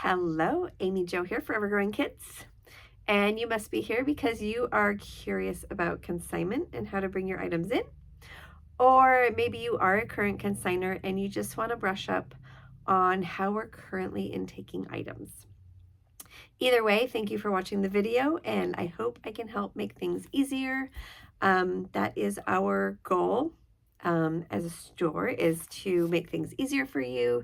Hello, Amy Jo here, Forever Growing Kids. And you must be here because you are curious about consignment and how to bring your items in. Or maybe you are a current consigner and you just want to brush up on how we're currently intaking items. Either way, thank you for watching the video and I hope I can help make things easier. That is our goal as a store, is to make things easier for you,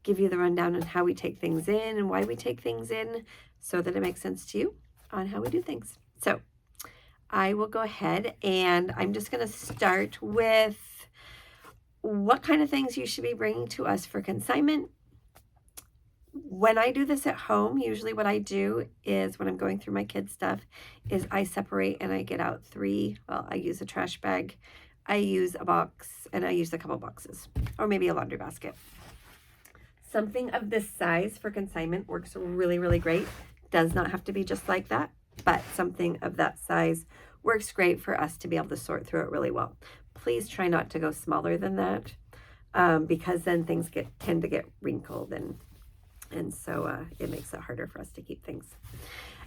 give you the rundown on how we take things in and why we take things in so that it makes sense to you on how we do things. So I will go ahead and I'm just going to start with what kind of things you should be bringing to us for consignment. When I do this at home, usually what I do is when I'm going through my kids' stuff is I separate and I get out I use a trash bag, I use a box, and I use a couple boxes, or maybe a laundry basket. Something of this size for consignment works really, really great. Does not have to be just like that, but something of that size works great for us to be able to sort through it really well. Please try not to go smaller than that because then things tend to get wrinkled and so it makes it harder for us to keep things.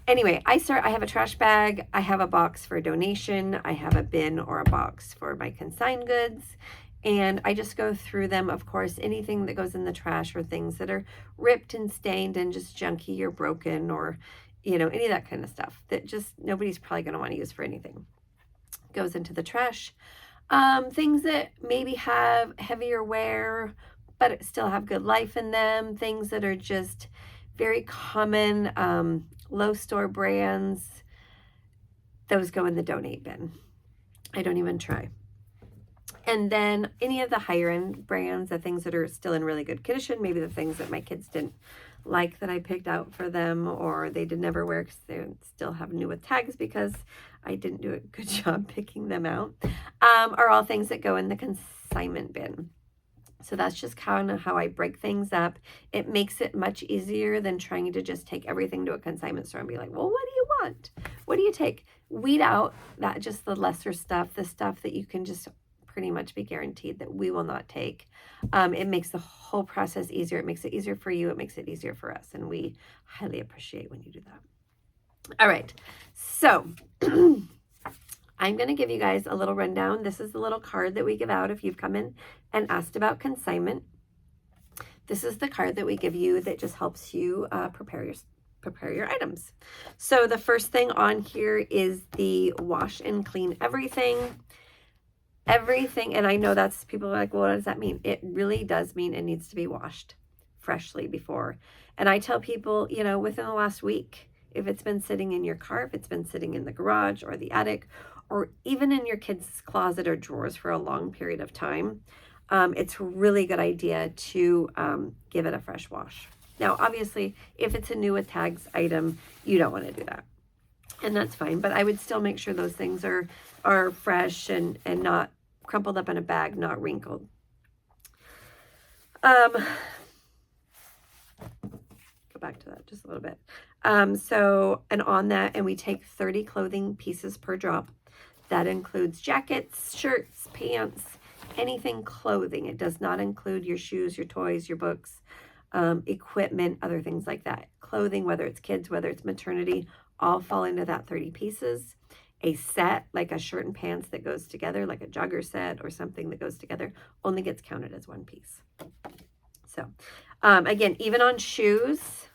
Anyway, I have a trash bag, I have a box for donation, I have a bin or a box for my consigned goods, and I just go through them. Of course, anything that goes in the trash or things that are ripped and stained and just junky or broken or, you know, any of that kind of stuff that just nobody's probably going to want to use for anything goes into the trash. Things that maybe have heavier wear but still have good life in them, things that are just very common, low store brands, those go in the donate bin. I don't even try. And then any of the higher end brands, the things that are still in really good condition, maybe the things that my kids didn't like that I picked out for them, or they did never wear because they still have new with tags because I didn't do a good job picking them out, are all things that go in the consignment bin. So that's just kind of how I break things up. It makes it much easier than trying to just take everything to a consignment store and be like, well, what do you want? What do you take? Weed out that just the lesser stuff, the stuff that you can just pretty much be guaranteed that we will not take. It makes the whole process easier. It makes it easier for you. It makes it easier for us. And we highly appreciate when you do that. All right. So I'm going to give you guys a little rundown. This is the little card that we give out if you've come in and asked about consignment. This is the card that we give you that just helps you prepare your items. So the first thing on here is the wash and clean everything. Everything, and I know that's, people are like, well, what does that mean? It really does mean it needs to be washed freshly before. And I tell people, you know, within the last week, if it's been sitting in your car, if it's been sitting in the garage or the attic, or even in your kids' closet or drawers for a long period of time, it's a really good idea to give it a fresh wash. Now, obviously, if it's a new with tags item, you don't want to do that. And that's fine, but I would still make sure those things are fresh and not crumpled up in a bag, not wrinkled. Go back to that just a little bit. And on that, and we take 30 clothing pieces per drop. That includes jackets, shirts, pants, anything clothing. It does not include your shoes, your toys, your books, equipment, other things like that. Clothing, whether it's kids, whether it's maternity, all fall into that 30 pieces. A set, like a shirt and pants that goes together, like a jogger set or something that goes together, only gets counted as one piece. So again, even on shoes,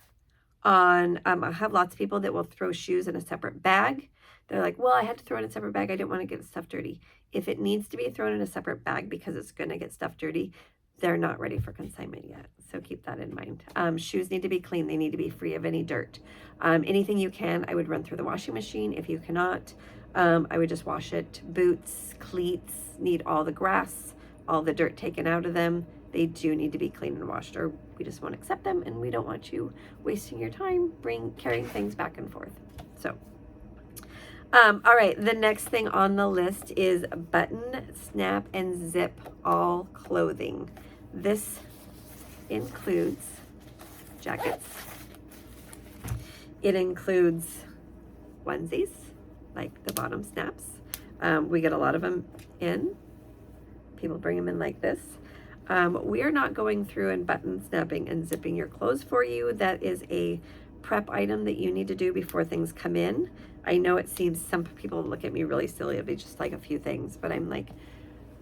I have lots of people that will throw shoes in a separate bag. They're like, well, I had to throw it in a separate bag. I didn't want to get stuff dirty. If it needs to be thrown in a separate bag because it's going to get stuff dirty, they're not ready for consignment yet. So keep that in mind. Shoes need to be clean. They need to be free of any dirt. Anything you can, I would run through the washing machine. If you cannot, I would just wash it. Boots, cleats need all the grass, all the dirt taken out of them. They do need to be cleaned and washed, or we just won't accept them, and we don't want you wasting your time carrying things back and forth. So all right, the next thing on the list is button, snap, and zip all clothing. This includes jackets. It includes onesies, like the bottom snaps. We get a lot of them in. People bring them in like this. We are not going through and button snapping and zipping your clothes for you. That is a prep item that you need to do before things come in. I know it seems, some people look at me really silly if they just like a few things, but I'm like,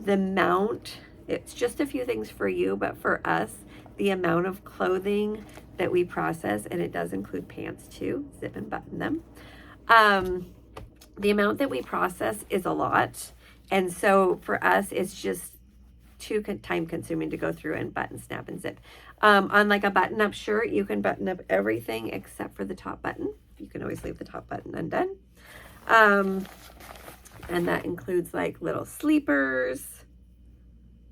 the amount, it's just a few things for you, but for us, the amount of clothing that we process, and it does include pants too, zip and button them. The amount that we process is a lot. And so for us, it's just too time consuming to go through and button, snap, and zip. On like a button up shirt, you can button up everything except for the top button. You can always leave the top button undone. And that includes like little sleepers,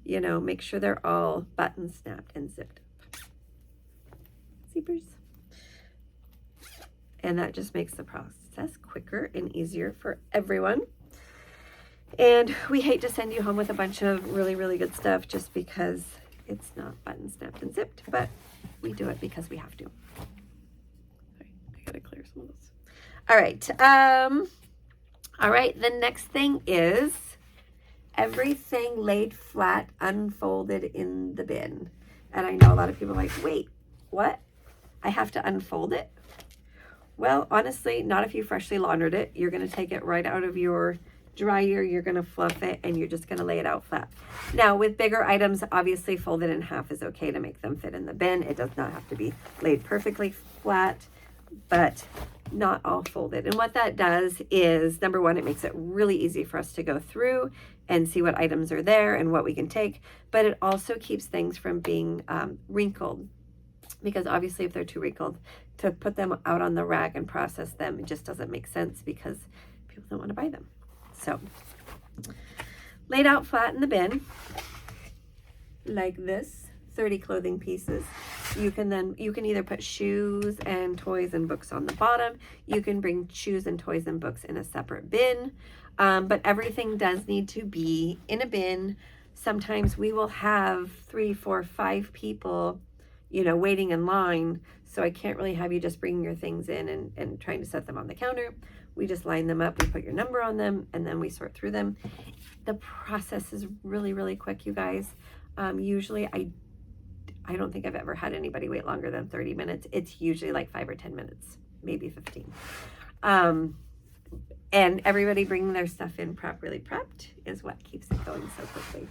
you know, make sure they're all button snapped and zipped up. Sleepers. And that just makes the process quicker and easier for everyone. And we hate to send you home with a bunch of really, really good stuff just because it's not button snapped and zipped, but we do it because we have to. Sorry, I gotta clear some of those. All right. All right, the next thing is everything laid flat, unfolded in the bin. And I know a lot of people are like, wait, what? I have to unfold it? Well, honestly, not if you freshly laundered it. You're gonna take it right out of your dryer, you're gonna fluff it, and you're just gonna lay it out flat. Now, with bigger items, obviously folded in half is okay to make them fit in the bin. It does not have to be laid perfectly flat, but not all folded. And what that does is, number one, it makes it really easy for us to go through and see what items are there and what we can take, but it also keeps things from being wrinkled, because obviously if they're too wrinkled, to put them out on the rack and process them, it just doesn't make sense because people don't want to buy them. So laid out flat in the bin like this, 30 clothing pieces. You can either put shoes and toys and books on the bottom. You can bring shoes and toys and books in a separate bin, but everything does need to be in a bin. Sometimes we will have 3, 4, 5 people, you know, waiting in line. So I can't really have you just bringing your things in and trying to set them on the counter. We just line them up, we put your number on them, and then we sort through them. The process is really, really quick, you guys. Usually I don't think I've ever had anybody wait longer than 30 minutes. It's usually like 5 or 10 minutes, maybe 15. And everybody bringing their stuff in properly prepped is what keeps it going so quickly.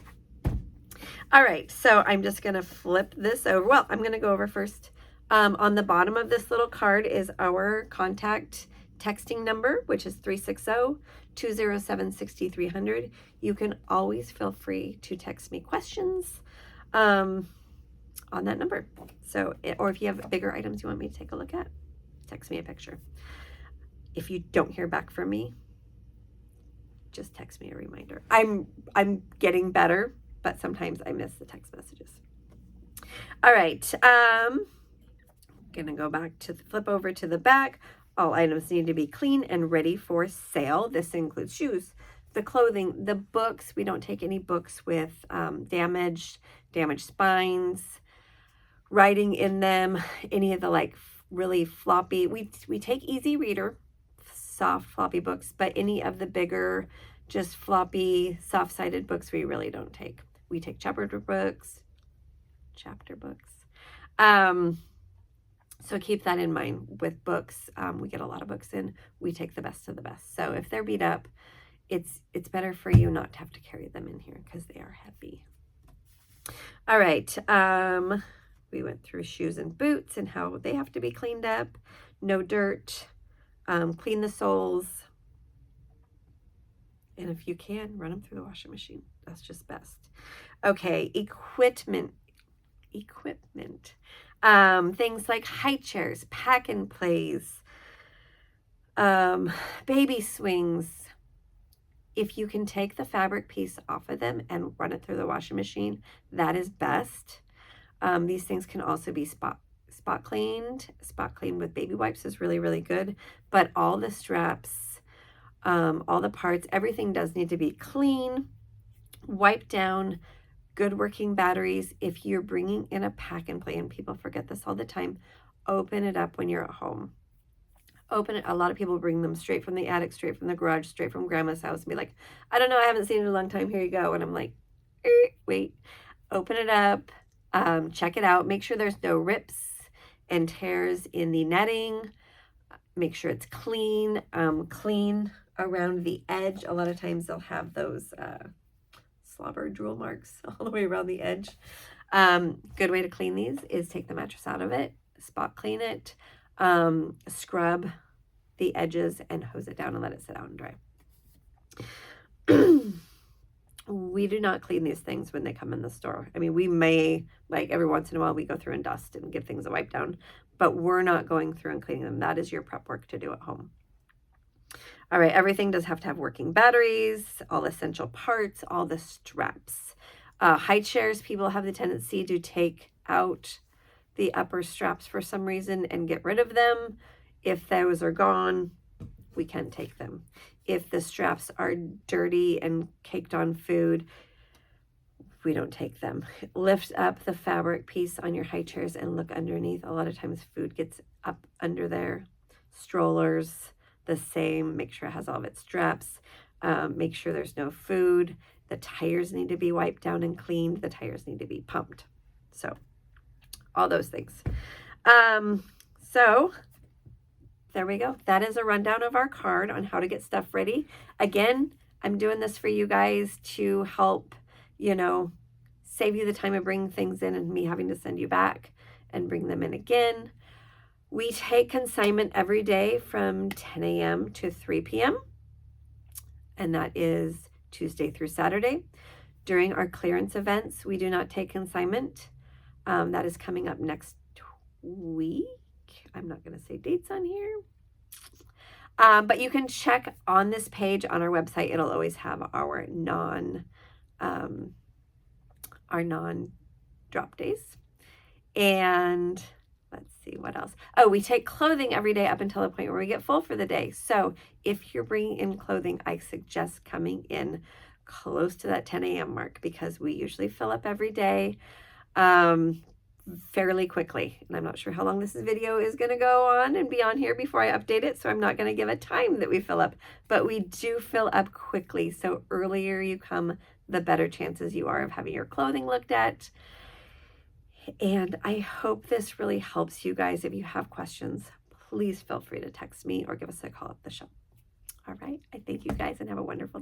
All right, so I'm just gonna flip this over. Well, I'm gonna go over first. On the bottom of this little card is our contact texting number, which is 360-207-6300. You can always feel free to text me questions on that number. So, or if you have bigger items you want me to take a look at, text me a picture. If you don't hear back from me, just text me a reminder. I'm getting better, but sometimes I miss the text messages. All right, gonna go back to flip over to the back. All items need to be clean and ready for sale. This includes shoes, the clothing, the books. We don't take any books with damaged spines, writing in them, any of the like really floppy. We take easy reader, soft floppy books, but any of the bigger, just floppy, soft-sided books we really don't take. We take chapter books. So keep that in mind with books. We get a lot of books in. We take the best of the best. So if they're beat up, it's better for you not to have to carry them in here because they are heavy. All right. We went through shoes and boots and how they have to be cleaned up. No dirt. Clean the soles. And if you can, run them through the washing machine. That's just best. Okay, equipment. Things like high chairs, pack and plays, baby swings. If you can take the fabric piece off of them and run it through the washing machine, that is best. These things can also be spot cleaned. Spot cleaned with baby wipes is really, really good. But all the straps, all the parts, everything does need to be clean, wiped down, good working batteries. If you're bringing in a pack and play, and people forget this all the time, open it up when you're at home. Open it. A lot of people bring them straight from the attic, straight from the garage, straight from grandma's house and be like, I don't know, I haven't seen it in a long time. Here you go. And I'm like, wait. open it up, check it out, make sure there's no rips and tears in the netting, make sure it's clean, clean around the edge. A lot of times they'll have those slobber drool marks all the way around the edge. Good way to clean these is take the mattress out of it, spot clean it, scrub the edges and hose it down and let it sit out and dry. We do not clean these things when they come in the store. I mean, we may, like every once in a while, we go through and dust and give things a wipe down, but we're not going through and cleaning them. That is your prep work to do at home. All right, everything does have to have working batteries, all essential parts, all the straps. High chairs, people have the tendency to take out the upper straps for some reason and get rid of them. If those are gone, we can take them. If the straps are dirty and caked on food, we don't take them. Lift up the fabric piece on your high chairs and look underneath. A lot of times food gets up under there. Strollers, the same. Make sure it has all of its straps. Make sure there's no food. The tires need to be wiped down and cleaned. The tires need to be pumped. So all those things. So there we go. That is a rundown of our card on how to get stuff ready. Again, I'm doing this for you guys to help, save you the time of bringing things in and me having to send you back and bring them in again. We take consignment every day from 10 a.m. to 3 p.m. and that is Tuesday through Saturday. During our clearance events, we do not take consignment. That is coming up next week. I'm not going to say dates on here. But you can check on this page on our website. It'll always have our non-drop days. And let's see what else. Oh, we take clothing every day up until the point where we get full for the day. So if you're bringing in clothing, I suggest coming in close to that 10 a.m. mark because we usually fill up every day fairly quickly. And I'm not sure how long this video is going to go on and be on here before I update it. So I'm not going to give a time that we fill up, but we do fill up quickly. So earlier you come, the better chances you are of having your clothing looked at. And I hope this really helps you guys. If you have questions, please feel free to text me or give us a call at the shop. All right. I thank you guys and have a wonderful day.